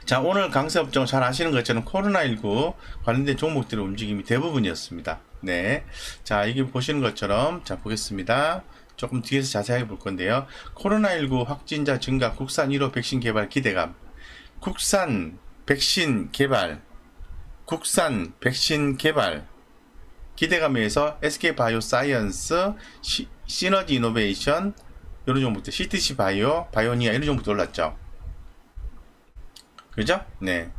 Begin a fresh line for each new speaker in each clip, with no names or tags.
자, 오늘 강세 업종 잘 아시는 것처럼 코로나19 관련된 종목들의 움직임이 대부분이었습니다. 네. 자, 여기 보시는 것처럼, 자, 보겠습니다. 조금 뒤에서 자세하게 볼 건데요. 코로나19 확진자 증가, 국산 1호 백신 개발 기대감. 국산 백신 개발, 국산 백신 개발 기대감에서 SK바이오사이언스, 시너지 이노베이션, 이런 종목들, CTC 바이오, 바이오니아 이런 종목도 올랐죠. 그죠? 네.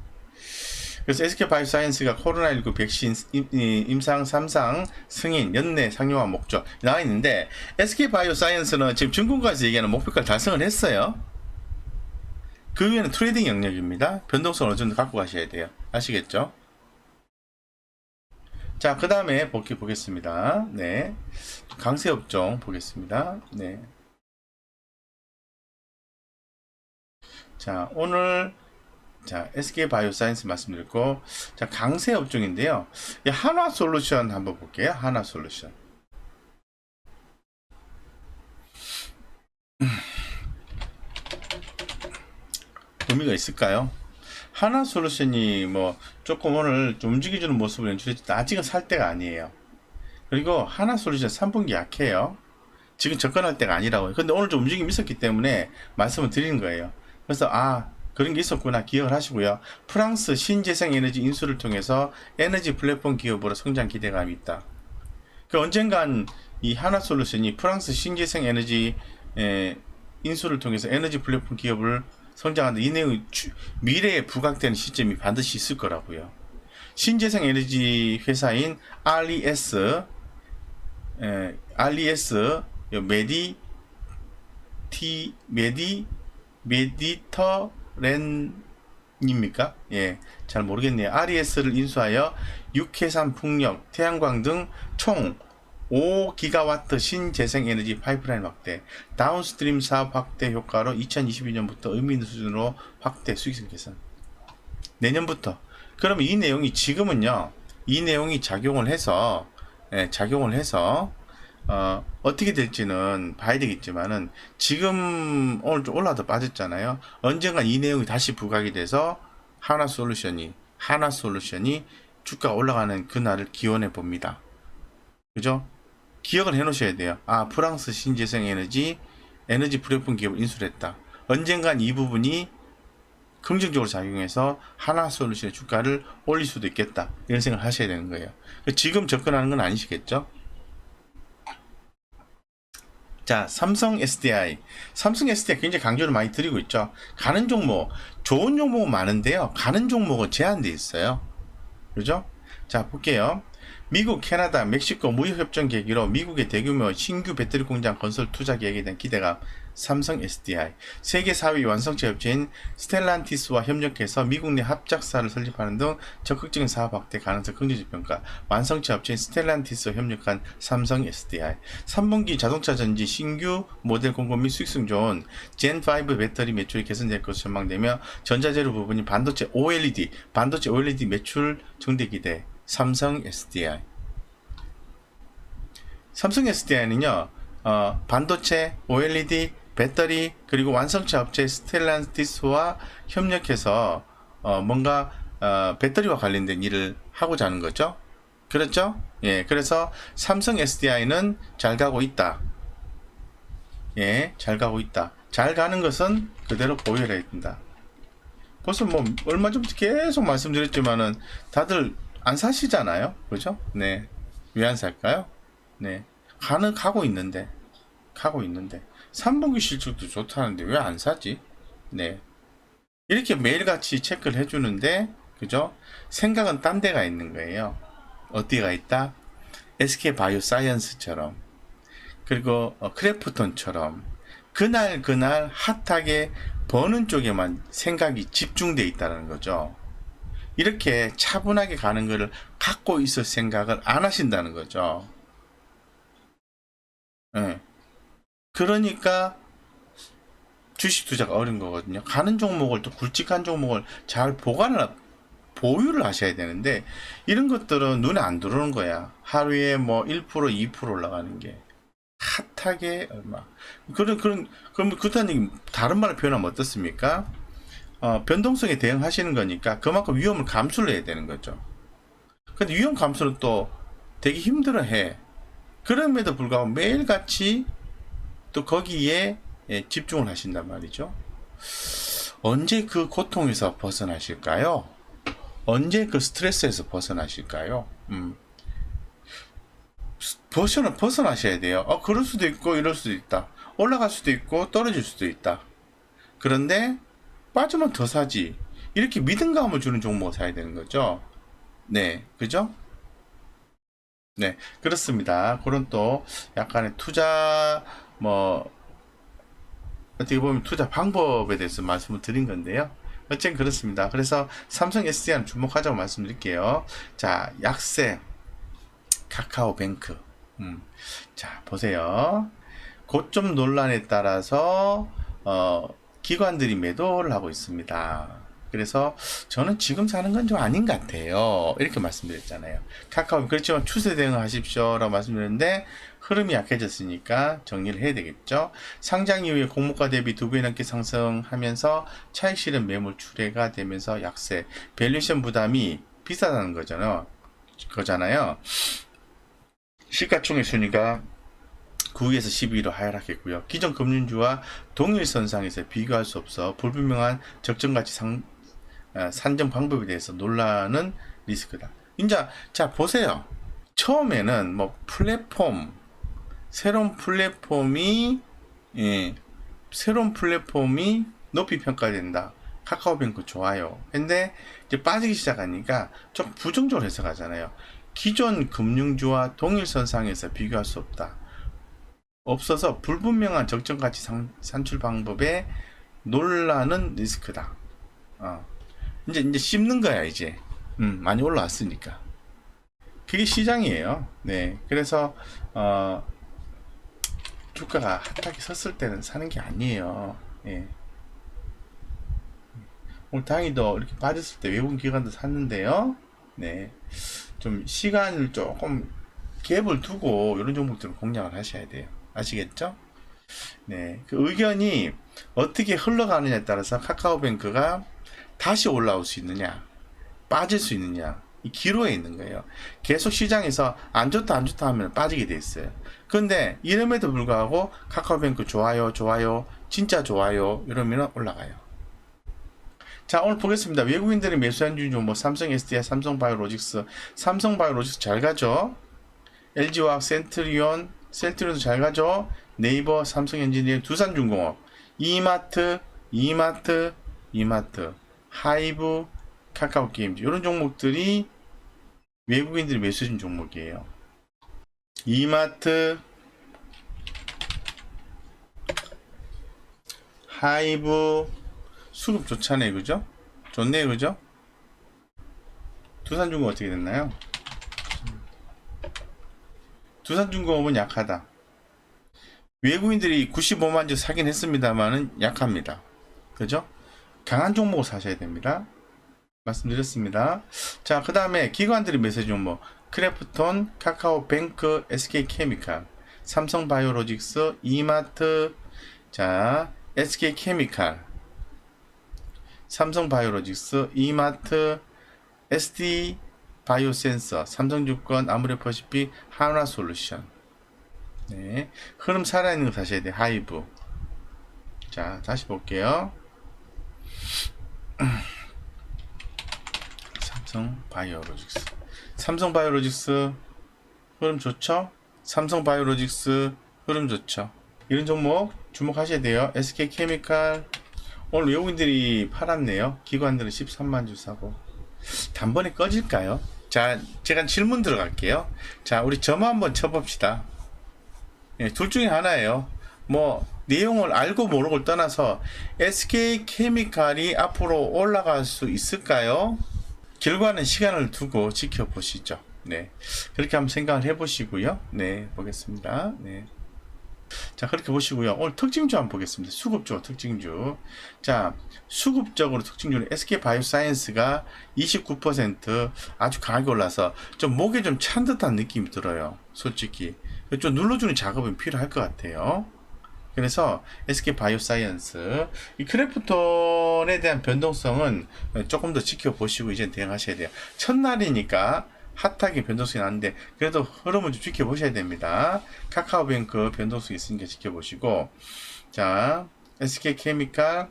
그래서 SK바이오사이언스가 코로나19 백신 임상 3상 승인 연내 상용화 목적 나와 있는데, SK바이오사이언스는 지금 증권가에서 얘기하는 목표까지 달성을 했어요. 그 위에는 트레이딩 영역입니다. 변동성 어느 정도 갖고 가셔야 돼요. 아시겠죠? 자, 그 다음에 보겠습니다. 네. 강세 업종 보겠습니다. 네. 자, 오늘 자, SK바이오사이언스 말씀드렸고, 자, 강세 업종인데요. 한화솔루션 한번 볼게요. 한화솔루션. 의미가 있을까요? 한화솔루션이 뭐 조금 오늘 좀 움직여주는 모습을 연출했지만 아직은 살 때가 아니에요. 그리고 한화솔루션 3분기 약해요. 지금 접근할 때가 아니라고요. 근데 오늘 좀 움직임이 있었기 때문에 말씀을 드리는 거예요. 그래서 그런 게 있었구나 기억을 하시고요. 프랑스 신재생에너지 인수를 통해서 에너지 플랫폼 기업으로 성장 기대감이 있다. 그 언젠간 이 한화솔루션이 프랑스 신재생에너지 인수를 통해서 에너지 플랫폼 기업을 성장한다. 이 내용이 미래에 부각되는 시점이 반드시 있을 거라고요. 신재생에너지 회사인 RES 메디터렌입니까? 예, 잘 모르겠네요. RES를 인수하여 육해산 풍력, 태양광 등 총 5기가와트 신재생에너지 파이프라인 확대, 다운스트림 사업 확대 효과로 2022년부터 의미 있는 수준으로 확대 수익성 개선. 내년부터. 그러면 이 내용이 지금은요, 이 내용이 작용을 해서 어떻게 될지는 봐야 되겠지만은, 지금 오늘 좀 올라도 빠졌잖아요. 언젠간 이 내용이 다시 부각이 돼서 한화솔루션이 주가 올라가는 그날을 기원해 봅니다. 그죠? 기억을 해 놓으셔야 돼요. 프랑스 신재생 에너지 플랫폼 기업을 인수를 했다. 언젠간 이 부분이 긍정적으로 작용해서 한화솔루션의 주가를 올릴 수도 있겠다. 이런 생각을 하셔야 되는 거예요. 지금 접근하는 건 아니시겠죠? 자, 삼성 SDI 굉장히 강조를 많이 드리고 있죠. 가는 종목, 좋은 종목은 많은데요. 가는 종목은 제한되어 있어요. 그죠? 자, 볼게요. 미국, 캐나다, 멕시코 무역협정 계기로 미국의 대규모 신규 배터리 공장 건설 투자 계획에 대한 기대감. 삼성 SDI. 세계 4위 완성차 업체인 스텔란티스와 협력해서 미국 내 합작사를 설립하는 등 적극적인 사업 확대 가능성 긍정적 평가. 완성차 업체인 스텔란티스와 협력한 삼성 SDI. 3분기 자동차 전지 신규 모델 공급 및 수익성 좋은 젠5 배터리 매출이 개선될 것으로 전망되며 전자재료 부분이 반도체 OLED 매출 증대 기대. 삼성 SDI. 삼성 SDI는요, 반도체, OLED, 배터리, 그리고 완성차 업체 스텔란티스와 협력해서, 뭔가, 배터리와 관련된 일을 하고자 하는 거죠. 그렇죠? 예, 그래서 삼성 SDI는 잘 가고 있다. 예, 잘 가고 있다. 잘 가는 것은 그대로 보여야 된다. 벌써 뭐, 얼마 전부터 계속 말씀드렸지만은, 다들 안 사시잖아요. 그죠? 네. 왜 안 살까요? 네. 가고 있는데. 3분기 실적도 좋다는데 왜 안 사지? 네. 이렇게 매일같이 체크를 해주는데, 그죠? 생각은 딴 데가 있는 거예요. 어디가 있다? SK바이오사이언스처럼, 그리고 크래프톤처럼, 그날 핫하게 버는 쪽에만 생각이 집중돼 있다는 거죠. 이렇게 차분하게 가는 것을 갖고 있을 생각을 안 하신다는 거죠. 네. 그러니까 주식 투자가 어려운 거거든요. 가는 종목을, 또 굵직한 종목을 잘 보유를 하셔야 되는데, 이런 것들은 눈에 안 들어오는 거야. 하루에 뭐 1%, 2% 올라가는 게. 핫하게 얼마. 그럼 그렇다는 얘기, 다른 말을 표현하면 어떻습니까? 변동성에 대응하시는 거니까 그만큼 위험을 감수를 해야 되는 거죠. 근데 위험 감수는 또 되게 힘들어해. 그럼에도 불구하고 매일같이 또 거기에 집중을 하신단 말이죠. 언제 그 고통에서 벗어나실까요? 언제 그 스트레스에서 벗어나실까요? 벗어나셔야 돼요. 그럴 수도 있고 이럴 수도 있다. 올라갈 수도 있고 떨어질 수도 있다. 그런데 빠지면 더 사지. 이렇게 믿음감을 주는 종목을 사야 되는 거죠. 네, 그죠? 네, 그렇습니다. 그런 또 약간의 투자 뭐 어떻게 보면 투자 방법에 대해서 말씀을 드린 건데요. 어쨌든 그렇습니다. 그래서 삼성 SDI는 주목하자고 말씀드릴게요. 자, 약세 카카오뱅크. 자, 보세요. 고점 논란에 따라서 기관들이 매도를 하고 있습니다. 그래서 저는 지금 사는 건 좀 아닌 것 같아요. 이렇게 말씀드렸잖아요. 카카오 그렇지만 추세 대응하십시오 라고 말씀드렸는데 흐름이 약해졌으니까 정리를 해야 되겠죠. 상장 이후에 공모가 대비 2배 넘게 상승하면서 차익 실현 매물 출회가 되면서 약세 밸류에이션 부담이 비싸다는 거잖아요. 시가총액 순위가 9위에서 12위로 하락했고요. 기존 금융주와 동일선상에서 비교할 수 없어 불분명한 적정가치 산정 방법에 대해서 논란은 리스크다. 이제 자 보세요. 처음에는 뭐 새로운 플랫폼이 높이 평가된다. 카카오뱅크 좋아요. 근데 이제 빠지기 시작하니까 좀 부정적으로 해석하잖아요. 기존 금융주와 동일선상에서 비교할 수 없어서 불분명한 적정가치 산출 방법에 논란은 리스크다. 이제 씹는 거야 이제. 많이 올라왔으니까. 그게 시장이에요. 네, 그래서 주가가 핫하게 섰을 때는 사는 게 아니에요. 예. 오늘 다행히도 이렇게 빠졌을 때 외국인 기관도 샀는데요. 네, 좀 시간을 조금 갭을 두고 이런 종목들은 공략을 하셔야 돼요. 아시겠죠? 네, 그 의견이 어떻게 흘러가느냐에 따라서 카카오뱅크가 다시 올라올 수 있느냐, 빠질 수 있느냐, 이 기로에 있는 거예요. 계속 시장에서 안 좋다 하면 빠지게 돼 있어요. 근데 이름에도 불구하고 카카오뱅크 좋아요, 진짜 좋아요 이러면 올라가요. 자, 오늘 보겠습니다. 외국인들이 매수한 중 종목 삼성 SDI, 삼성바이오로직스 잘 가죠. LG화학, 셀트리온도 잘 가죠. 네이버, 삼성엔지니어링, 두산중공업, 이마트, 하이브, 카카오게임즈 이런 종목들이 외국인들이 매수해준 종목이에요. 이마트, 하이브 수급 좋잖아요, 그죠? 좋네요, 그죠? 두산중공업 어떻게 됐나요? 두산중공업은 약하다. 외국인들이 95만 주 사긴 했습니다만은 약합니다. 그죠? 강한 종목을 사셔야 됩니다. 말씀드렸습니다. 자, 그 다음에 기관들이 매수해 종목 크래프톤, 카카오뱅크, SK케미칼, 삼성바이오로직스, 이마트, 자, SK케미칼, 삼성바이오로직스, 이마트, SD바이오센서, 삼성증권, 아무래퍼시픽, 한화솔루션. 네, 흐름 살아있는 거 사셔야 돼. 하이브. 자, 다시 볼게요. 삼성바이오로직스 흐름 좋죠? 삼성바이오로직스 흐름 좋죠? 이런 종목 주목하셔야 돼요. SK케미칼 오늘 외국인들이 팔았네요. 기관들은 13만 주 사고 단번에 꺼질까요? 자, 제가 질문 들어갈게요. 자, 우리 점화 한번 쳐봅시다. 예, 둘 중에 하나예요. 뭐 내용을 알고 모르고를 떠나서 SK케미칼이 앞으로 올라갈 수 있을까요? 결과는 시간을 두고 지켜보시죠. 네, 그렇게 한번 생각을 해보시고요. 네, 보겠습니다. 네, 자, 그렇게 보시고요. 오늘 특징주 한번 보겠습니다. 수급주 특징주. 자, 수급적으로 특징주는 SK바이오사이언스가 29% 아주 강하게 올라서 좀 목에 좀 찬 듯한 느낌이 들어요. 솔직히 좀 눌러주는 작업은 필요할 것 같아요. 그래서 SK 바이오사이언스 이 크래프톤에 대한 변동성은 조금 더 지켜보시고 이제 대응하셔야 돼요. 첫날이니까 핫하게 변동성이 나는데 그래도 흐름을 좀 지켜보셔야 됩니다. 카카오뱅크 변동성이 있으니까 지켜보시고, 자 SK케미칼,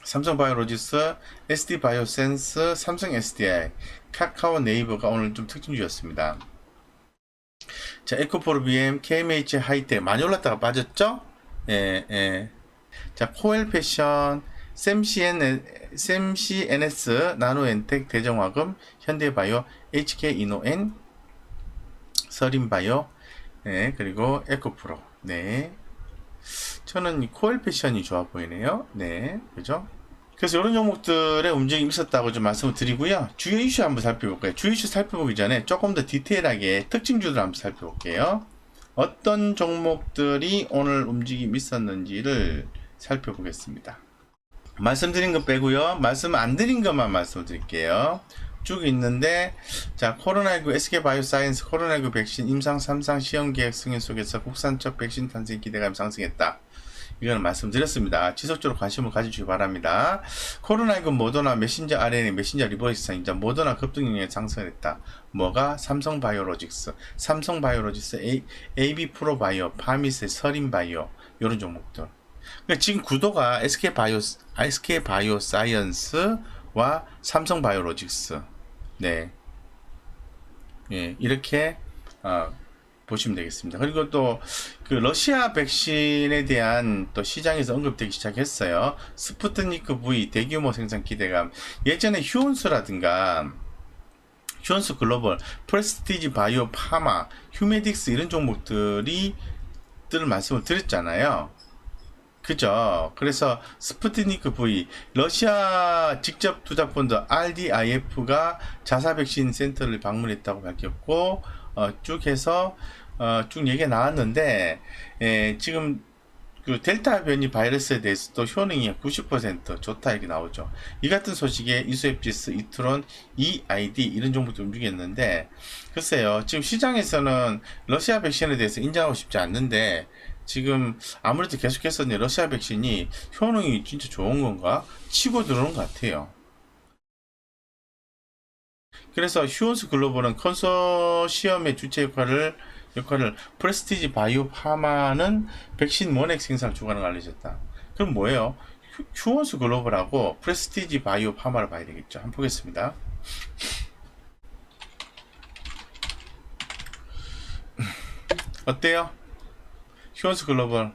삼성바이오로지스, SD바이오센스, 삼성 SDI, 카카오 네이버가 오늘 좀 특징주였습니다. 자, 에코포르비엠, KMH 하이텍 많이 올랐다가 빠졌죠? 예, 예. 자, 코엘패션, 샘시NS, 나노엔텍, 대정화금, 현대바이오, HK이노엔, 서린바이오, 네, 그리고 에코프로. 네. 저는 이 코엘패션이 좋아 보이네요. 네, 그죠? 그래서 이런 종목들의 움직임이 있었다고 좀 말씀을 드리고요. 주요 이슈 한번 살펴볼까요? 주요 이슈 살펴보기 전에 조금 더 디테일하게 특징주들 한번 살펴볼게요. 어떤 종목들이 오늘 움직임이 있었는지를 살펴보겠습니다. 말씀드린 것 빼고요. 말씀 안 드린 것만 말씀드릴게요. 쭉 있는데, 자, 코로나19 SK바이오사이언스 코로나19 백신 임상 3상 시험 계획 승인 속에서 국산적 백신 탄생 기대감이 상승했다. 이거는 말씀드렸습니다. 지속적으로 관심을 가져주시기 바랍니다. 코로나19 모더나 메신저 RNA 메신저 리버스 상인자 모더나 급등률이 상승했다. 뭐가? 삼성바이오로직스, AB프로바이오, 파미세, 서린바이오 이런 종목들. 그러니까 지금 구도가 SK바이오사이언스와 삼성바이오로직스, 네, 예, 이렇게 보시면 되겠습니다. 그리고 또 그 러시아 백신에 대한 또 시장에서 언급되기 시작했어요. 스푸트니크 V 대규모 생산 기대감. 예전에 휴온수라든가 휴온수 글로벌, 프레스티지 바이오 파마, 휴메딕스 이런 종목들이 들 말씀을 드렸잖아요. 그죠? 그래서 스푸트니크 V, 러시아 직접 투자펀드 RDIF가 자사 백신 센터를 방문했다고 밝혔고, 쭉 해서 쭉 얘기가 나왔는데, 지금 그 델타 변이 바이러스에 대해서도 효능이 90% 좋다 이렇게 나오죠. 이 같은 소식에 이소앱지스, 이트론, EID 이런 종목도 움직였는데, 글쎄요, 지금 시장에서는 러시아 백신에 대해서 인정하고 싶지 않는데, 지금 아무래도 계속해서 러시아 백신이 효능이 진짜 좋은 건가 치고 들어오는 것 같아요. 그래서 휴온스 글로벌은 컨소시엄의 주체 역할을 프레스티지 바이오 파마는 백신 원액 생산을 주관을 알려졌다. 그럼 뭐예요? 휴온스 글로벌하고 프레스티지 바이오 파마를 봐야 되겠죠. 한번 보겠습니다. 어때요? 휴온스 글로벌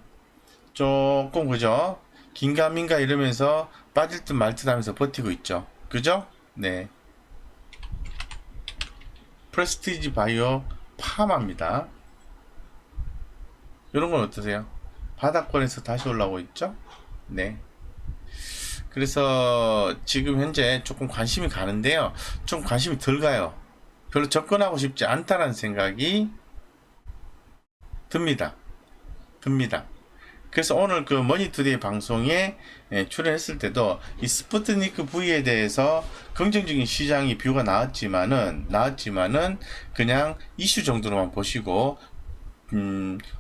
조금 그죠? 긴가민가 이러면서 빠질 듯 말 듯 하면서 버티고 있죠. 그죠? 네. 프레스티지 바이오 파마입니다. 이런 건 어떠세요? 바닥권에서 다시 올라오고 있죠? 네. 그래서 지금 현재 조금 관심이 가는데요. 좀 관심이 덜 가요. 별로 접근하고 싶지 않다는 생각이 듭니다. 그래서 오늘 그 머니투데이 방송에 출연했을 때도 이 스푸트니크 V에 대해서 긍정적인 시장의 뷰가 나왔지만은 그냥 이슈 정도로만 보시고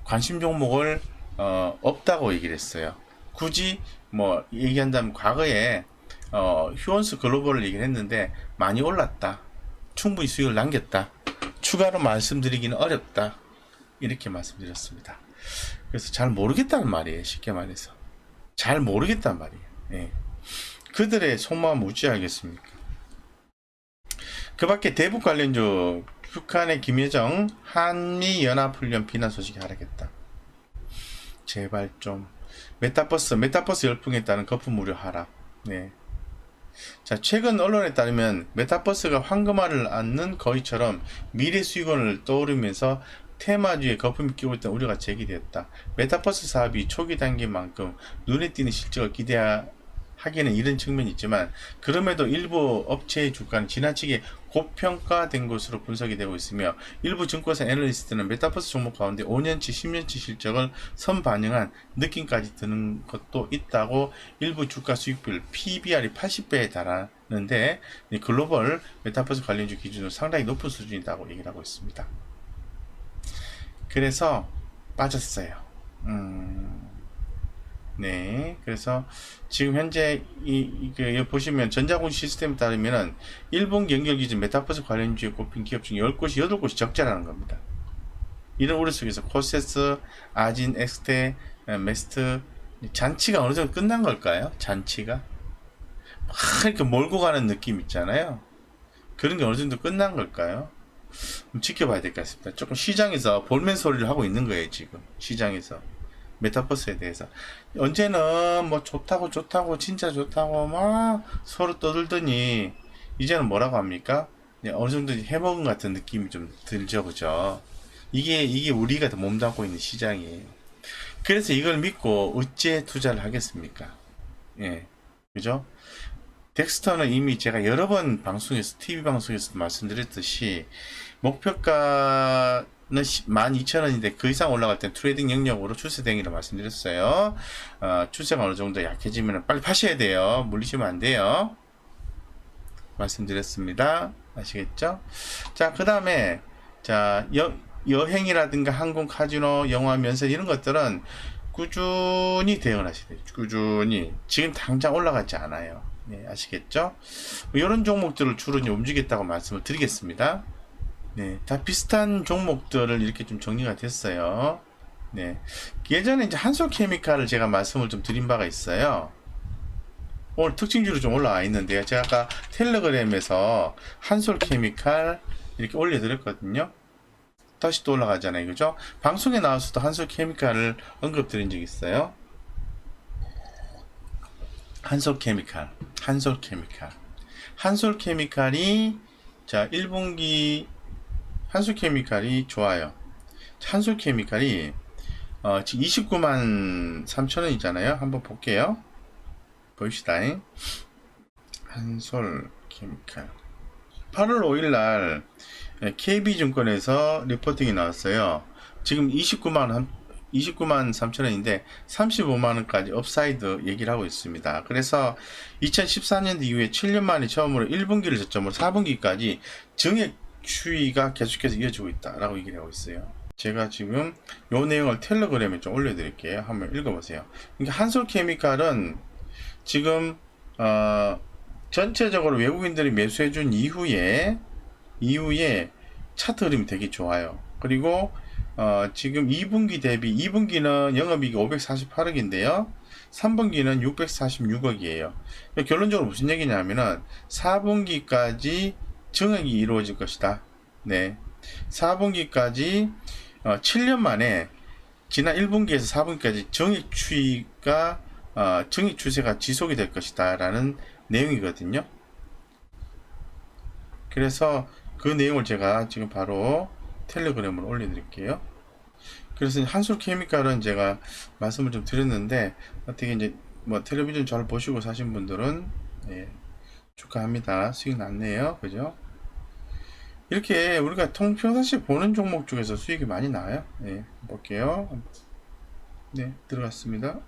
관심 종목을 없다고 얘기를 했어요. 굳이 뭐 얘기한다면 과거에 휴온스 글로벌을 얘기를 했는데 많이 올랐다. 충분히 수익을 남겼다. 추가로 말씀드리기는 어렵다. 이렇게 말씀드렸습니다. 그래서 잘 모르겠다는 말이에요. 쉽게 말해서 잘 모르겠단 말이에요. 예. 그들의 속마음 어찌하겠습니까? 그 밖에 대북 관련주 북한의 김여정 한미연합훈련 비난 소식이 하락했다. 제발 좀 메타버스 열풍에 따른 거품 우려 하락. 네. 자, 최근 언론에 따르면 메타버스가 황금알을 앓는 거위처럼 미래 수익원을 떠오르면서 테마주에 거품이 끼고 있다는 우려가 제기되었다. 메타버스 사업이 초기 단계인 만큼 눈에 띄는 실적을 기대하기는 이런 측면이 있지만 그럼에도 일부 업체의 주가는 지나치게 고평가된 것으로 분석이 되고 있으며 일부 증권사 애널리스트는 메타버스 종목 가운데 5년치, 10년치 실적을 선반영한 느낌까지 드는 것도 있다고 일부 주가 수익별 PBR이 80배에 달하는데 글로벌 메타버스 관련주 기준으로 상당히 높은 수준이라고 얘기를 하고 있습니다. 그래서 빠졌어요. 네, 그래서 지금 현재 여기 보시면 전자공 시스템에 따르면은 1분기 연결 기준 메타버스 관련주에 꼽힌 기업 중 10곳이 8곳이 적자라는 겁니다. 이런 우려 속에서 코세스, 아진, 엑스테, 메스트 잔치가 어느 정도 끝난 걸까요? 잔치가 막 이렇게 몰고 가는 느낌 있잖아요. 그런 게 어느 정도 끝난 걸까요? 지켜봐야 될 것 같습니다. 조금 시장에서 볼멘 소리를 하고 있는 거예요, 지금 시장에서. 메타버스에 대해서 언제는 뭐 좋다고 진짜 좋다고 막 서로 떠들더니 이제는 뭐라고 합니까? 어느 정도 해먹은 것 같은 느낌이 좀 들죠, 그죠? 이게 우리가 더 몸담고 있는 시장이에요. 그래서 이걸 믿고 어찌 투자를 하겠습니까? 예, 그죠? 덱스터는 이미 제가 여러 번 방송에서, TV 방송에서 말씀드렸듯이, 목표가는 12,000원인데 그 이상 올라갈 땐 트레이딩 영역으로 추세 대응이라고 말씀드렸어요. 추세가 어느 정도 약해지면 빨리 파셔야 돼요. 물리시면 안 돼요. 말씀드렸습니다. 아시겠죠? 자, 그 다음에, 자, 여행이라든가 항공, 카지노, 영화, 면세 이런 것들은 꾸준히 대응을 하셔야 돼요. 꾸준히. 지금 당장 올라가지 않아요. 네, 아시겠죠? 이런 종목들을 주로 움직였다고 말씀을 드리겠습니다. 네, 다 비슷한 종목들을 이렇게 좀 정리가 됐어요. 네, 예전에 이제 한솔케미칼을 제가 말씀을 좀 드린 바가 있어요. 오늘 특징주로 좀 올라와 있는데요. 제가 아까 텔레그램에서 한솔케미칼 이렇게 올려드렸거든요. 다시 또 올라가잖아요. 그죠? 방송에 나와서도 한솔케미칼을 언급드린 적이 있어요. 한솔케미칼이 자 1분기 한솔케미칼이 좋아요. 한솔케미칼이 지금 29만 3천원이잖아요. 한번 볼게요. 보입시다. 한솔케미칼 8월 5일날 KB증권에서 리포팅이 나왔어요. 지금 29만 3천원인데 35만원까지 업사이드 얘기를 하고 있습니다. 그래서 2014년도 이후에 7년 만에 처음으로 1분기를 저점으로 4분기까지 증액 추이가 계속해서 이어지고 있다라고 얘기를 하고 있어요. 제가 지금 요 내용을 텔레그램에 좀 올려드릴게요. 한번 읽어보세요. 그러니까 한솔케미칼은 지금 전체적으로 외국인들이 매수해준 이후에 차트 흐름이 되게 좋아요. 그리고 지금 2분기 대비 2분기는 영업이익이 548억인데요. 3분기는 646억이에요. 결론적으로 무슨 얘기냐면은 4분기까지 증액이 이루어질 것이다. 네. 4분기까지 7년 만에 지난 1분기에서 4분기까지 증액 추세가 지속이 될 것이다 라는 내용이거든요. 그래서 그 내용을 제가 지금 바로 텔레그램으로 올려드릴게요. 그래서 한솔케미칼은 제가 말씀을 좀 드렸는데 어떻게 이제 뭐 텔레비전 잘 보시고 사신 분들은 축하합니다. 수익 났네요. 그죠? 이렇게 우리가 평상시에 보는 종목 중에서 수익이 많이 나요. 볼게요. 네, 들어갔습니다.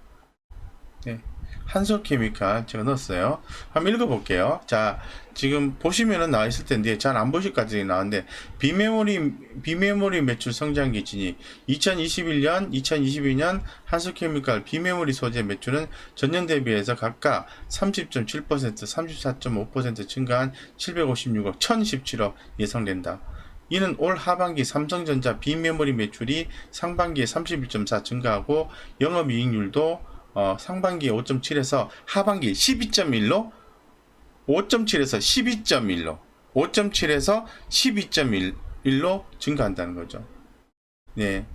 네, 한솔케미칼 제가 넣었어요. 한번 읽어볼게요. 자, 지금 보시면은 나와 있을 텐데 잘 안 보실 것 같은데 나왔는데 비메모리 매출 성장 기준이 2021년, 2022년 한솔케미칼 비메모리 소재 매출은 전년 대비해서 각각 30.7%, 34.5% 증가한 756억, 1017억 예상된다. 이는 올 하반기 삼성전자 비메모리 매출이 상반기에 31.4 증가하고 영업이익률도 상반기에 5.7에서 하반기에 12.1로 5.7에서 12.1로 5.7에서 12.1로 증가한다는 거죠. 네.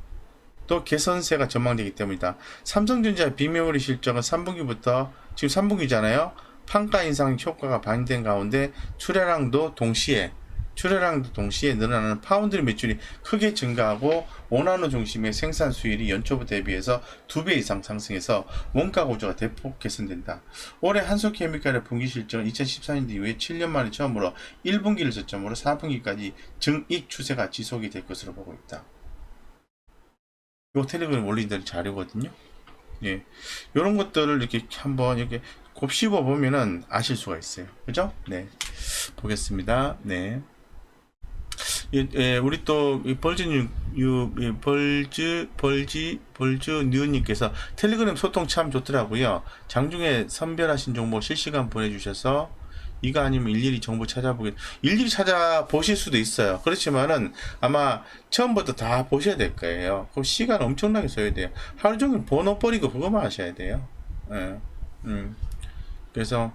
또 개선세가 전망되기 때문이다. 삼성전자 비메모리 실적은 3분기부터 지금 3분기잖아요. 판가 인상 효과가 반영된 가운데 출하량도 동시에 늘어나는 파운드리 매출이 크게 증가하고 원화로 중심의 생산 수율이 연초부 대비해서 2배 이상 상승해서 원가 구조가 대폭 개선된다. 올해 한솔케미칼의 분기 실적은 2014년도 이후에 7년 만에 처음으로 1분기를 저점으로 4분기까지 증익 추세가 지속이 될 것으로 보고 있다. 요 텔레그램 올린 자료거든요. 예, 이런 것들을 이렇게 한번 이렇게 곱씹어 보면은 아실 수가 있어요. 그죠? 네, 보겠습니다. 네. 우리 또 벌즈 뉴님께서 텔레그램 소통 참 좋더라고요. 장중에 선별하신 정보 실시간 보내주셔서 이거 아니면 일일이 정보 일일이 찾아보실 수도 있어요. 그렇지만은 아마 처음부터 다 보셔야 될 거예요. 그럼 시간 엄청나게 써야 돼요. 하루 종일 번호 버리고 그것만 하셔야 돼요. 예. 그래서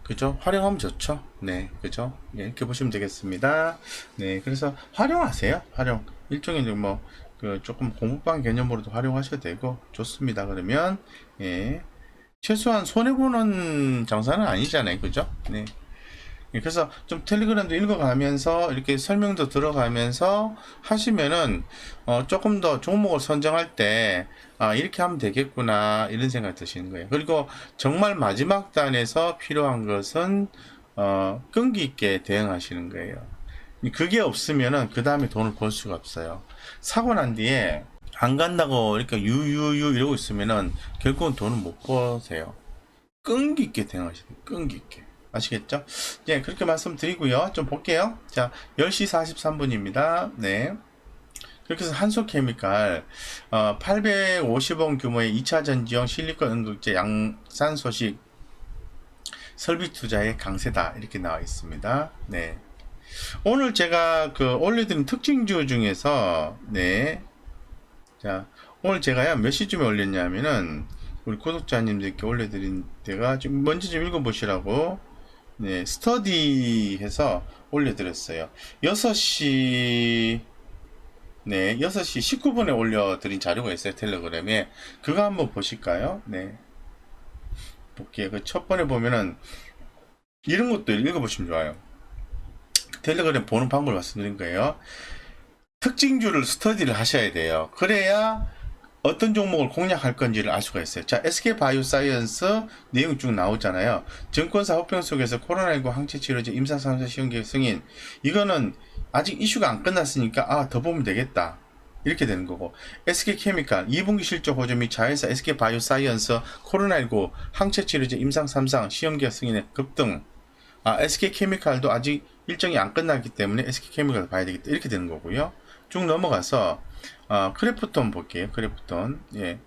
그죠? 활용하면 좋죠. 네, 그죠? 예, 이렇게 보시면 되겠습니다. 네, 그래서 활용하세요. 일종의 뭐, 조금 공부방 개념으로도 활용하셔도 되고, 좋습니다. 그러면, 예. 최소한 손해보는 장사는 아니잖아요. 그죠? 네. 그래서 좀 텔레그램도 읽어가면서 이렇게 설명도 들어가면서 하시면은 조금 더 종목을 선정할 때 이렇게 하면 되겠구나 이런 생각 드시는 거예요. 그리고 정말 마지막 단에서 필요한 것은 끈기 있게 대응하시는 거예요. 그게 없으면은 그 다음에 돈을 벌 수가 없어요. 사고 난 뒤에 안 간다고 이렇게 유유유 이러고 있으면은 결국은 돈을 못 버세요. 끈기 있게 대응하시는 거예요. 끈기 있게. 아시겠죠? 예, 그렇게 말씀드리고요. 좀 볼게요. 자, 10시 43분입니다. 네. 그렇게 해서 한솔케미칼 850원 규모의 2차 전지형 실리콘 응급제 양산 소식 설비 투자의 강세다 이렇게 나와 있습니다. 네. 오늘 제가 올려드린 특징주 중에서 네. 자, 오늘 제가요 몇 시쯤에 올렸냐면은 우리 구독자님들께 올려드린 때가 좀 먼저 좀 읽어보시라고 네, 스터디 해서 올려드렸어요. 6시, 네, 6시 19분에 올려드린 자료가 있어요. 텔레그램에. 그거 한번 보실까요? 네. 볼게요. 그 첫 번에 보면은, 이런 것도 읽어보시면 좋아요. 텔레그램 보는 방법을 말씀드린 거예요. 특징주를 스터디를 하셔야 돼요. 그래야 어떤 종목을 공략할 건지를 알 수가 있어요. 자, SK바이오사이언스 내용 쭉 나오잖아요. 증권사 hợp병 속에서 코로나19 항체치료제 임상 3차 시험 계획 승인. 이거는 아직 이슈가 안 끝났으니까 더 보면 되겠다. 이렇게 되는 거고. SK케미칼 2분기 실적 호조 및 자회사 SK바이오사이언스 코로나19 항체치료제 임상 3상 시험 계획 승인의 급등. SK케미칼도 아직 일정이 안 끝났기 때문에 SK케미칼 봐야 되겠다. 이렇게 되는 거고요. 쭉 넘어가서 크래프톤 볼게요. 크래프톤. 예.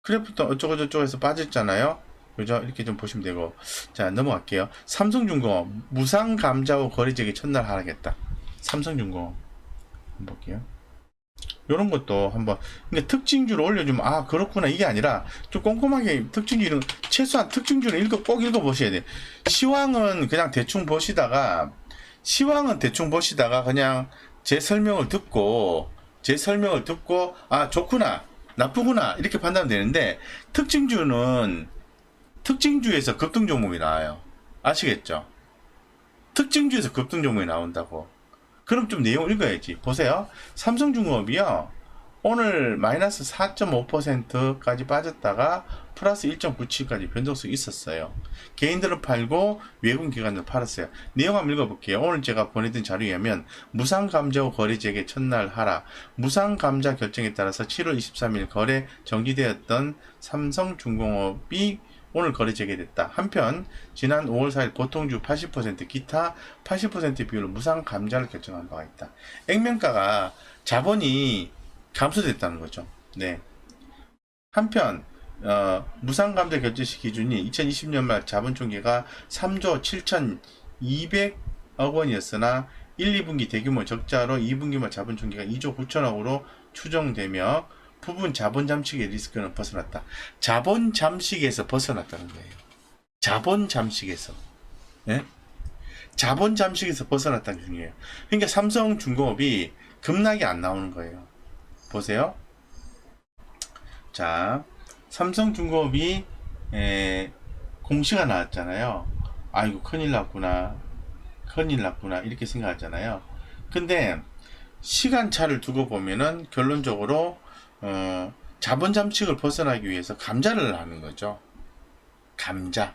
크래프톤 어쩌고저쩌고해서 빠졌잖아요. 그죠? 이렇게 좀 보시면 되고. 자, 넘어갈게요. 삼성중공업 무상 감자 후 거래액이 첫날 하락했다. 삼성중공업 한번 볼게요. 요런 것도 한번 그러니까 특징주를 올려주면 그렇구나 이게 아니라 좀 꼼꼼하게 특징주 최소한 특징주를 꼭 읽어보셔야 돼요. 시황은 대충 보시다가 그냥 제 설명을 듣고 좋구나 나쁘구나 이렇게 판단되는데 특징주에서 급등 종목이 나와요. 아시겠죠? 특징주에서 급등 종목이 나온다고. 그럼 좀 내용 읽어야지. 보세요. 삼성중공업이요. 오늘 마이너스 4.5%까지 빠졌다가 플러스 1.97까지 변동성이 있었어요. 개인들은 팔고 외국기관들은 팔았어요. 내용 한번 읽어볼게요. 오늘 제가 보내드린 자료에 의하면 무상감자 후 거래액의 첫날 하락. 무상감자 결정에 따라서 7월 23일 거래 정지되었던 삼성중공업이 오늘 거래 재개됐다. 한편 지난 5월 4일 보통주 80% 기타 80% 비율로 무상 감자를 결정한 바가 있다. 액면가가 자본이 감소됐다는 거죠. 네. 한편 무상 감자 결제 시 기준이 2020년 말 자본 총계가 3조 7,200억 원이었으나 1, 2분기 대규모 적자로 2분기 말 자본 총계가 2조 9천억으로 추정되며 부분 자본 잠식의 리스크는 벗어났다. 자본 잠식에서 벗어났다는 거예요. 자본 잠식에서. 예? 자본 잠식에서 벗어났다는 게 중요해요. 그러니까 삼성중공업이 급락이 안 나오는 거예요. 보세요. 자, 삼성중공업이 공시가 나왔잖아요. 아이고 큰일 났구나 이렇게 생각하잖아요. 근데 시간차를 두고 보면은 결론적으로 자본 잠식을 벗어나기 위해서 감자를 하는 거죠. 감자.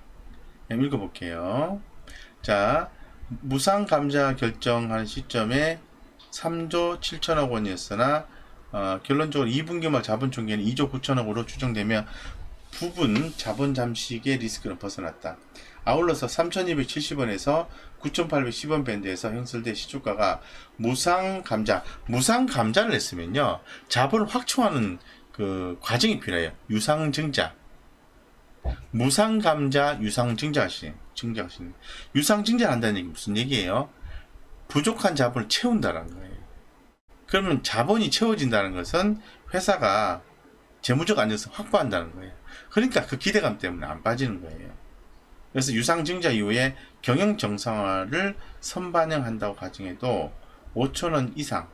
읽어볼게요. 자, 무상 감자 결정하는 시점에 3조 7천억 원이었으나 결론적으로 2분기 말 자본 총계는 2조 9천억으로 추정되며 부분 자본 잠식의 리스크는 벗어났다. 아울러서 3,270원에서 9,810원 밴드에서 형성된 시초가가 무상감자를 했으면요, 자본을 확충하는 그 과정이 필요해요. 유상증자. 무상감자 유상증자하시네. 유상증자를 한다는 얘기 무슨 얘기예요? 부족한 자본을 채운다는 거예요. 그러면 자본이 채워진다는 것은 회사가 재무적 안정성 확보한다는 거예요. 그러니까 그 기대감 때문에 안 빠지는 거예요. 그래서 유상증자 이후에 경영 정상화를 선반영한다고 가정해도 5,000원 이상,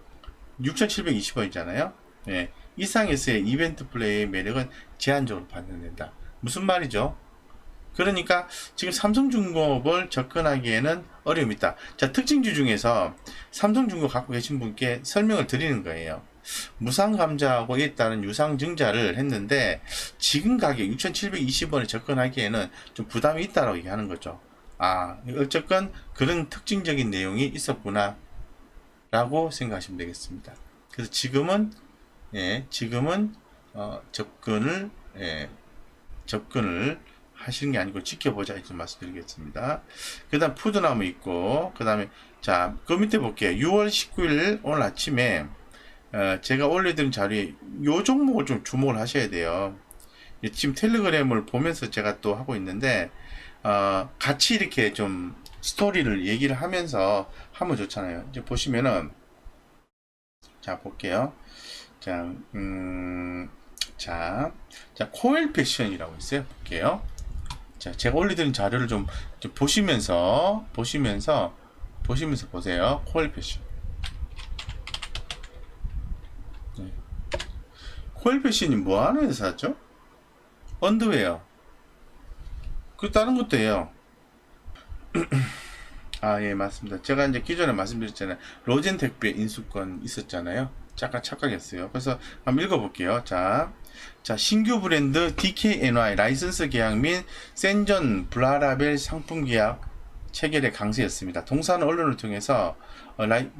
6,720원이잖아요. 예, 이상에서의 이벤트 플레이의 매력은 제한적으로 반영된다. 무슨 말이죠? 그러니까 지금 삼성중공업을 접근하기에는 어려움이 있다. 자, 특징주 중에서 삼성중공업 갖고 계신 분께 설명을 드리는 거예요. 무상감자하고 따른 유상증자를 했는데 지금 가격 6,720원에 접근하기에는 좀 부담이 있다라고 얘기하는 거죠. 아, 어쨌건 그런 특징적인 내용이 있었구나 라고 생각하시면 되겠습니다. 그래서 지금은 접근을 하시는 게 아니고 지켜보자 이렇게 말씀드리겠습니다. 그 다음 푸드나무 있고, 그 다음에 자, 그 밑에 볼게요. 6월 19일 오늘 아침에 제가 올려드린 자료에 요 종목을 좀 주목을 하셔야 돼요. 지금 텔레그램을 보면서 제가 또 하고 있는데 같이 이렇게 좀 스토리를 얘기를 하면서 하면 좋잖아요. 이제 보시면은, 자, 볼게요. 자, 코엘 패션이라고 있어요. 볼게요. 자, 제가 올려드린 자료를 좀 보시면서 보세요. 코엘 패션. 네. 코엘 패션이 뭐 하는 회사죠? 언더웨어. 그 다른 것도 해요. 아, 예, 맞습니다. 제가 이제 기존에 말씀드렸잖아요. 로젠택배 인수권 있었잖아요. 잠깐 착각했어요. 그래서 한번 읽어볼게요. 자, 신규 브랜드 DKNY 라이선스 계약 및 센전 블라라벨 상품 계약 체결에 강세였습니다. 동사는 언론을 통해서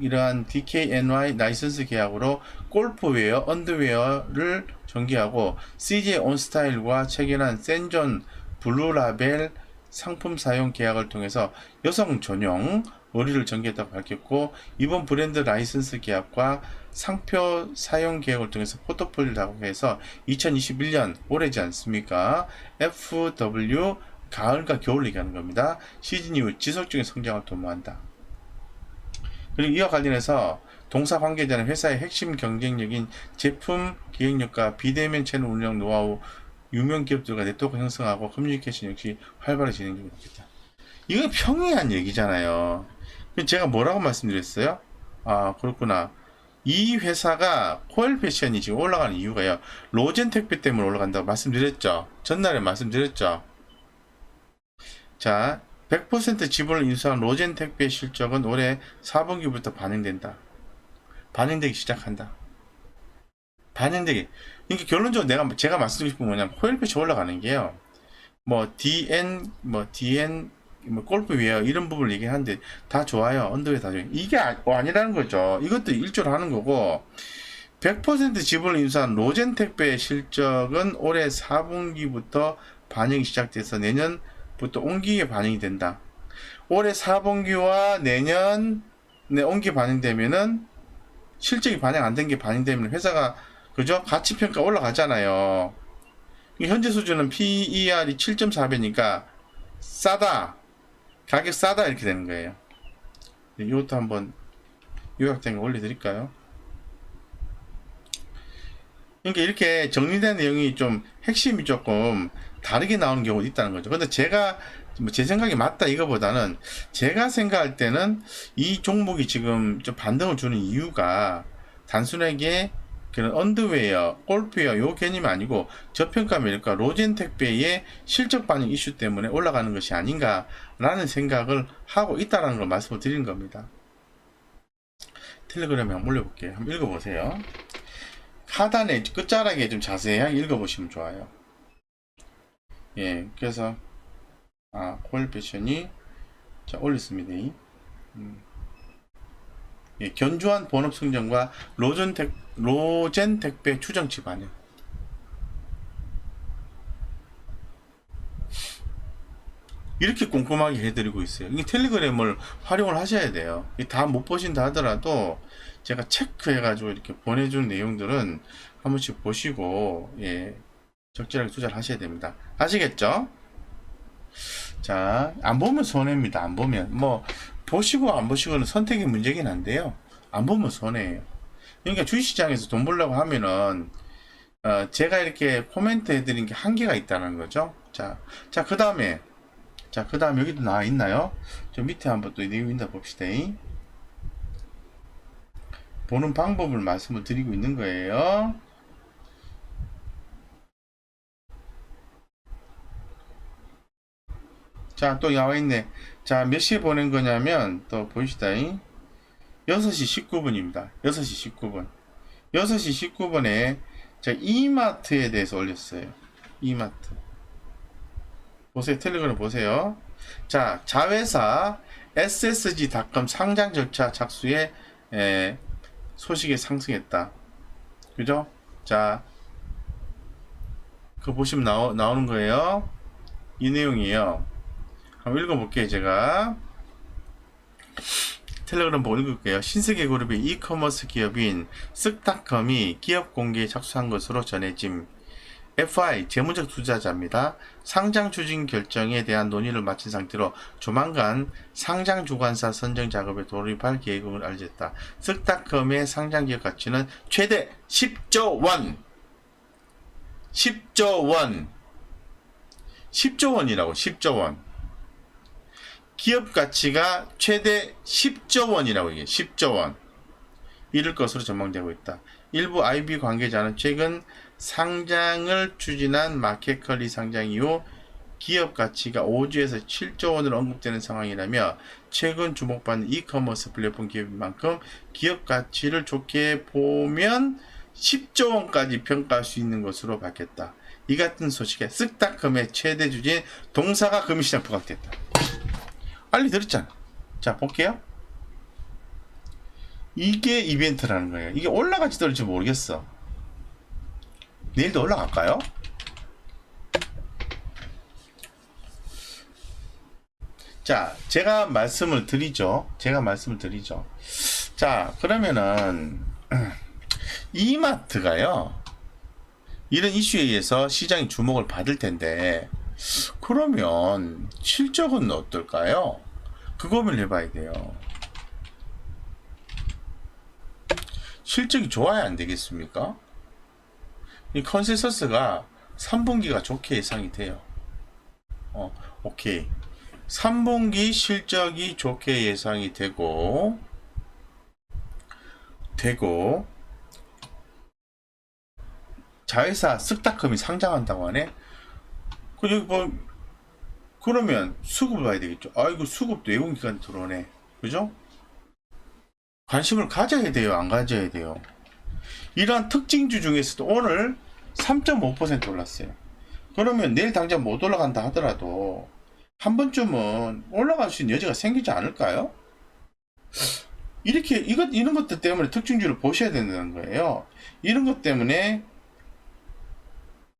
이러한 DKNY 라이선스 계약으로 골프웨어, 언더웨어를 전개하고 CJ 온스타일과 체결한 센전 블루라벨 상품 사용 계약을 통해서 여성 전용 의류를 전개했다고 밝혔고, 이번 브랜드 라이선스 계약과 상표 사용 계획을 통해서 포트폴리오를 작업해서 2021년 올해지 않습니까? FW 가을과 겨울 얘기하는 겁니다. 시즌 이후 지속적인 성장을 도모한다. 그리고 이와 관련해서 동사 관계자는 회사의 핵심 경쟁력인 제품 기획력과 비대면 채널 운영 노하우, 유명 기업들과 네트워크 형성하고 커뮤니케이션 역시 활발히 진행 중이다. 이건 평이한 얘기잖아요. 제가 뭐라고 말씀드렸어요? 아, 그렇구나. 이 회사가 코엘 패션이 지금 올라가는 이유가요, 로젠 택배 때문에 올라간다고 말씀드렸죠. 전날에 말씀드렸죠. 자, 100% 지분을 인수한 로젠 택배 실적은 올해 4분기부터 반영되기 시작한다. 반영되기. 그러니까 결론적으로 제가 말씀드리고 싶은 건 뭐냐면, 코엘 패션 올라가는 게요, DN, 골프웨어 이런 부분을 얘기하는데 다 좋아요. 언더웨어 다 좋아요. 이게 아니라는 거죠. 이것도 일조를 하는 거고, 100% 지분을 인수한 로젠택배의 실적은 올해 4분기부터 반영이 시작돼서 내년부터 온기에 반영이 된다. 올해 4분기와 내년에 온기 반영되면은, 실적이 반영 안 된 게 반영되면 회사가, 그죠? 가치평가 올라가잖아요. 현재 수준은 PER이 7.4배니까 싸다. 가격 싸다 이렇게 되는 거예요. 이것도 한번 요약된 거 올려드릴까요? 그러니까 이렇게 정리된 내용이 좀 핵심이 조금 다르게 나오는 경우도 있다는 거죠. 근데 제가 제 생각이 맞다 이거보다는, 제가 생각할 때는 이 종목이 지금 좀 반등을 주는 이유가 단순하게 그런 언더웨어, 골프웨어 요 개념이 아니고 저평가 매력과 로젠 택배의 실적 반영 이슈 때문에 올라가는 것이 아닌가라는 생각을 하고 있다는 걸 말씀을 드리는 겁니다. 텔레그램에 한번 올려볼게요. 한번 읽어보세요. 하단에 끝자락에 좀 자세하게 읽어보시면 좋아요. 예, 그래서 코엘 패션이 자 올렸습니다. 예, 견조한 본업 성장과 로젠 택배 추정치 반영. 이렇게 꼼꼼하게 해드리고 있어요. 이게 텔레그램을 활용을 하셔야 돼요. 다 못 보신다 하더라도 제가 체크해가지고 이렇게 보내준 내용들은 한 번씩 보시고, 예, 적절하게 투자를 하셔야 됩니다. 아시겠죠? 자, 안 보면 손해입니다. 안 보면. 뭐, 보시고 안 보시고는 선택의 문제긴 한데요. 안 보면 손해예요. 그러니까 주식시장에서 돈 벌려고 하면은, 제가 이렇게 코멘트 해드린 게 한계가 있다는 거죠. 자, 그 다음에, 여기도 나와 있나요? 저 밑에 한번 또 내용 있나 봅시다. 보는 방법을 말씀을 드리고 있는 거예요. 자, 또 나와 있네. 자, 몇 시에 보낸 거냐면, 또 보이시다. 6시 19분입니다. 6시 19분. 6시 19분에 제가 이마트에 대해서 올렸어요. 이마트. 보세요. 텔레그램 보세요. 자, 자회사 ssg.com 상장 절차 착수에 소식이 상승했다. 그죠? 자, 그거 보시면 나오는 거예요. 이 내용이에요. 한번 읽어볼게요. 제가 텔레그램 보고 읽을게요. 신세계그룹의 이커머스 기업인 쓱닷컴이 기업 공개에 착수한 것으로 전해짐. FI 재무적 투자자입니다. 상장 추진 결정에 대한 논의를 마친 상태로 조만간 상장 주관사 선정 작업에 돌입할 계획을 알렸다. 쓱닷컴의 상장 기업 가치는 최대 10조 원. 10조 원. 10조 원이라고. 10조 원. 기업 가치가 최대 10조 원이라고 이게 10조 원. 이를 것으로 전망되고 있다. 일부 IB 관계자는 최근 상장을 추진한 마켓컬리 상장 이후 기업 가치가 5조에서 7조 원으로 언급되는 상황이라며 최근 주목받는 이커머스 플랫폼 기업인 만큼 기업 가치를 좋게 보면 10조 원까지 평가할 수 있는 것으로 밝혔다. 이 같은 소식에 쓱닷컴의 최대 주진 동사가 금융시장 부각됐다. 빨리 들었잖아. 자, 볼게요. 이게 이벤트라는 거예요. 이게 올라갈지 떨어질지 모르겠어. 내일도 올라갈까요? 자, 제가 말씀을 드리죠. 자, 그러면은 이마트가요, 이런 이슈에 의해서 시장이 주목을 받을 텐데, 그러면 실적은 어떨까요? 그 고민을 해봐야 돼요. 실적이 좋아야 안 되겠습니까? 이 컨센서스가 3분기가 좋게 예상이 돼요. 오케이. 3분기 실적이 좋게 예상이 되고 자회사 쓱닷컴이 상장한다고 하네. 여기 뭐 그러면 수급을 봐야 되겠죠. 아이고, 수급도 예고기간에 들어오네. 그죠? 관심을 가져야 돼요, 안 가져야 돼요? 이러한 특징주 중에서도 오늘 3.5% 올랐어요. 그러면 내일 당장 못 올라간다 하더라도 한 번쯤은 올라갈 수 있는 여지가 생기지 않을까요? 이렇게 이런 것들 때문에 특징주를 보셔야 된다는 거예요. 이런 것 때문에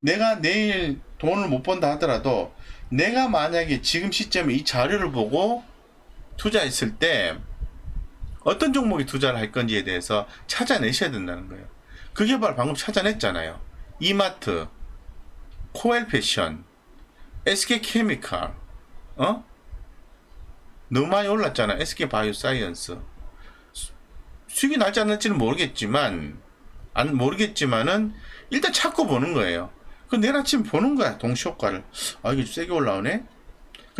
내가 내일 돈을 못 번다 하더라도 내가 만약에 지금 시점에 이 자료를 보고 투자했을 때 어떤 종목에 투자를 할 건지에 대해서 찾아내셔야 된다는 거예요. 그게 바로 방금 찾아냈잖아요. 이마트, 코엘패션, SK케미칼, 너무 많이 올랐잖아. SK바이오사이언스. 수익이 날지 안 날지는 모르겠지만은 일단 찾고 보는 거예요. 그 내일 아침 보는 거야, 동시효과를. 아, 이게 세게 올라오네?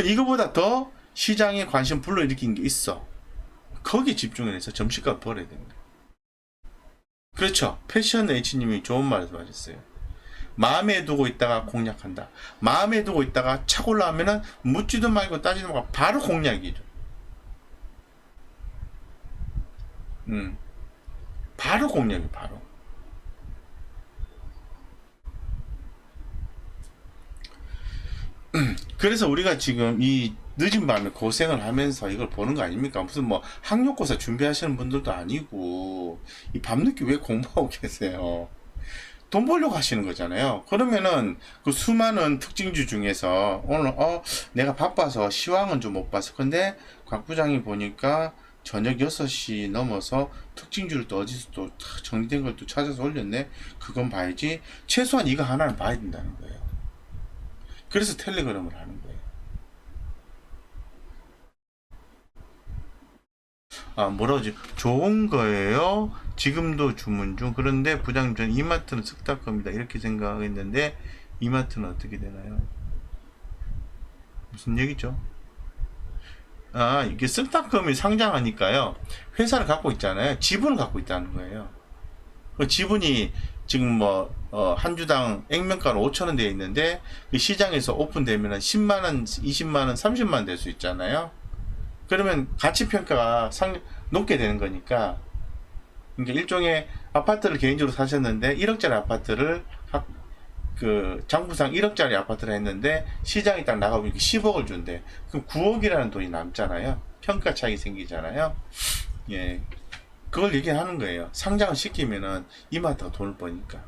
이거보다 더 시장에 관심 불러일으킨 게 있어. 거기에 집중해서 점심값 벌어야 됩니다. 그렇죠. 패션 H님이 좋은 말씀 하셨어요. 마음에 두고 있다가 공략한다. 마음에 두고 있다가 착 올라오면은 묻지도 말고 따지도 말고 바로 공략이죠. 바로 공략이 바로. 그래서 우리가 지금 이 늦은 밤에 고생을 하면서 이걸 보는 거 아닙니까? 무슨 뭐 학력고사 준비하시는 분들도 아니고 이 밤늦게 왜 공부하고 계세요? 돈 벌려고 하시는 거잖아요. 그러면은 그 수많은 특징주 중에서 오늘 내가 바빠서 시황은 좀 못 봤어. 근데 곽 부장이 보니까 저녁 6시 넘어서 특징주를 또 어디서 또 정리된 걸 또 찾아서 올렸네. 그건 봐야지. 최소한 이거 하나는 봐야 된다는 거예요. 그래서 텔레그램을 하는 거예요. 아, 뭐라 그러지? 좋은 거예요. 지금도 주문 중. 그런데 부장님, 저는 이마트는 쓱다 겁니다. 이렇게 생각했는데, 이마트는 어떻게 되나요? 무슨 얘기죠? 아, 이게 쓱닷컴이 상장하니까요. 회사를 갖고 있잖아요. 지분을 갖고 있다는 거예요. 그 지분이 지금 뭐, 한 주당 액면가로 5천 원 되어 있는데, 그 시장에서 오픈되면 10만 원, 20만 원, 30만 원 될 수 있잖아요. 그러면 가치 평가가 높게 되는 거니까, 그러니까 일종의 아파트를 개인적으로 사셨는데 1억짜리 아파트를 그 장부상 1억짜리 아파트를 했는데 시장이 딱 나가보니까 10억을 준대. 그럼 9억이라는 돈이 남잖아요. 평가 차익이 생기잖아요. 예, 그걸 얘기하는 거예요. 상장을 시키면은 이마트가 돈을 버니까.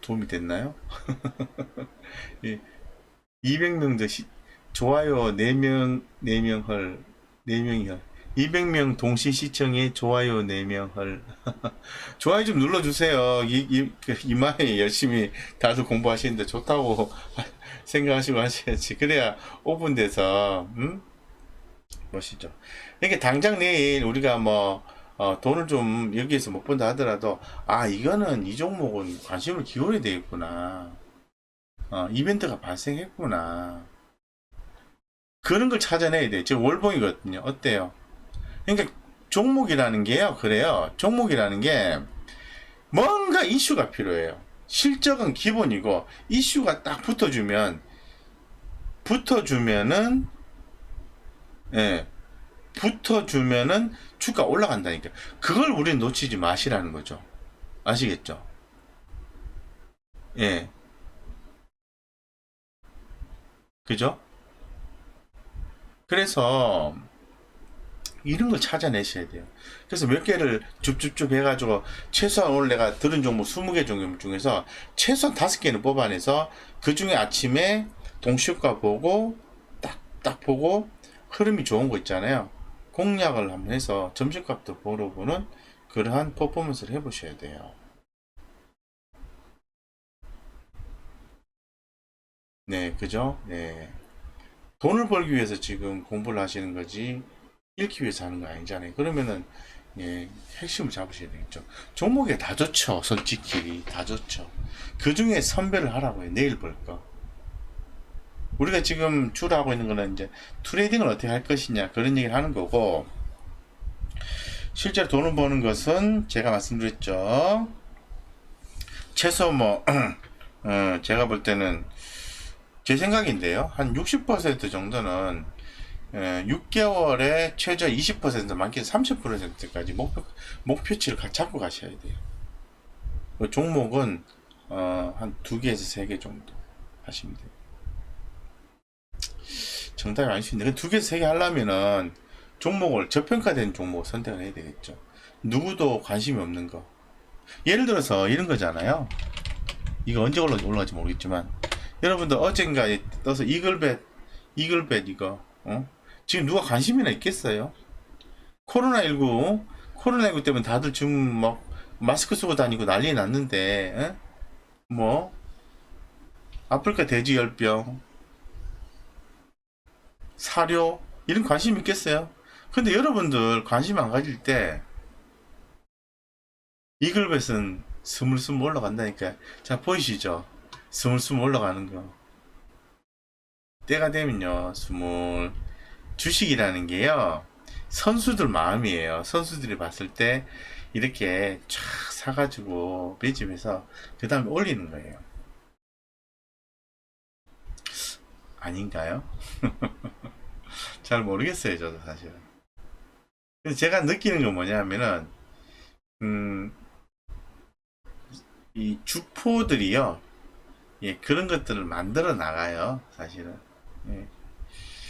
도움이 됐나요? 예, 200명 더 좋아요 4명 4명 헐 4명이 헐 200명 동시 시청에 좋아요 4명 헐 좋아요 좀 눌러주세요. 이마에 열심히 다들 공부하시는데 좋다고 생각하시고 하셔야지. 그래야 오픈돼서 멋있죠. 이게 당장 내일 우리가 뭐 돈을 좀 여기에서 못 번다 하더라도 아 이거는 이 종목은 관심을 기울여야 되겠구나. 이벤트가 발생했구나. 그런 걸 찾아내야 돼. 지금 월봉이거든요. 어때요? 그러니까 종목이라는 게요. 그래요. 종목이라는 게 뭔가 이슈가 필요해요. 실적은 기본이고 이슈가 딱 붙어주면은 예, 붙어주면은 주가 올라간다니까. 그걸 우리는 놓치지 마시라는 거죠. 아시겠죠? 예, 그죠? 그래서 이런 걸 찾아내셔야 돼요. 그래서 몇 개를 줍줍줍 해가지고 최소한 오늘 내가 들은 종목 20개 종목 중에서 최소한 5개는 뽑아내서 그 중에 아침에 동시효과 보고 딱 보고 흐름이 좋은 거 있잖아요. 공략을 한번 해서 점심값도 보러 보는 그러한 퍼포먼스를 해보셔야 돼요. 네, 그죠? 네. 돈을 벌기 위해서 지금 공부를 하시는 거지 잃기 위해서 하는 거 아니잖아요. 그러면은 예, 핵심을 잡으셔야 되겠죠. 종목에 다 좋죠. 솔직히 다 좋죠. 그 중에 선별을 하라고요. 내일 볼 거. 우리가 지금 주로 하고 있는 거는 이제 트레이딩을 어떻게 할 것이냐 그런 얘기를 하는 거고 실제로 돈을 버는 것은 제가 말씀드렸죠. 최소 뭐 제가 볼 때는 제 생각인데요. 한 60% 정도는 6개월에 최저 20% 많게는 30%까지 목표치를 잡고 가셔야 돼요. 그 종목은 한 2개에서 3개 정도 하시면 돼요. 정답이 아닐 수 있는데 2개에서 3개 하려면은 종목을 저평가된 종목을 선택을 해야 되겠죠. 누구도 관심이 없는 거. 예를 들어서 이런 거잖아요. 이거 언제 올라갈지 모르겠지만 여러분들 어젠가에 떠서 이글벳 이거 지금 누가 관심이나 있겠어요? 코로나19 때문에 다들 지금 막 마스크 쓰고 다니고 난리 났는데 뭐 아프리카 돼지열병 사료 이런 관심 있겠어요? 근데 여러분들 관심 안 가질 때 이글벳은 스물스물 올라간다니까. 자 보이시죠? 스물스물 올라가는 거. 때가 되면요 스물 주식이라는 게요 선수들 마음이에요. 선수들이 봤을 때 이렇게 쫙 사가지고 매집해서 그 다음에 올리는 거예요. 아닌가요? 잘 모르겠어요 저도 사실은. 그래서 제가 느끼는 건 뭐냐면은 음, 이 주포들이요 예, 그런 것들을 만들어 나가요 사실은. 예,